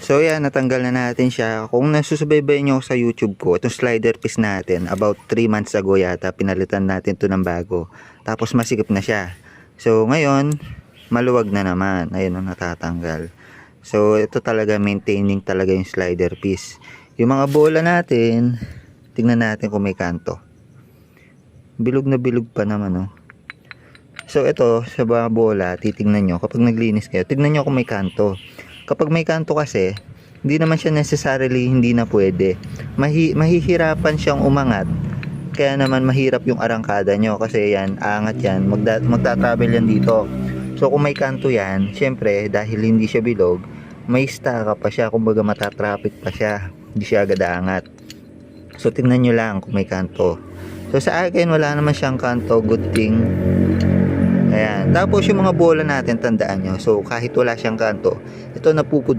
So yan, natanggal na natin siya. Kung nasusubaybay nyo sa YouTube ko, itong slider piece natin, about 3 months ago yata, pinalitan natin to ng bago. Tapos masikip na siya. So ngayon, maluwag na naman. Ayun ang natatanggal. So ito talaga, maintaining talaga yung slider piece. Yung mga bola natin, tingnan natin kung may kanto. Bilog na bilog pa naman, oh. So ito, sa mga bola, titingnan nyo, kapag naglinis kayo, tignan nyo kung may kanto. Kapag may kanto kasi, hindi naman siya necessarily hindi na pwede. Mahihirapan siyang umangat. Kaya naman mahirap yung arangkada nyo kasi yan, aangat yan, magta-travel yan dito. So kung may kanto yan, syempre dahil hindi siya bilog, may staka pa siya, kumbaga matatraffic pa siya, hindi siya agad aangat. So tingnan nyo lang kung may kanto. So sa akin wala naman siyang kanto, good thing. Ayan. Tapos yung mga bola natin, tandaan nyo. So kahit wala siyang kanto, ito napupud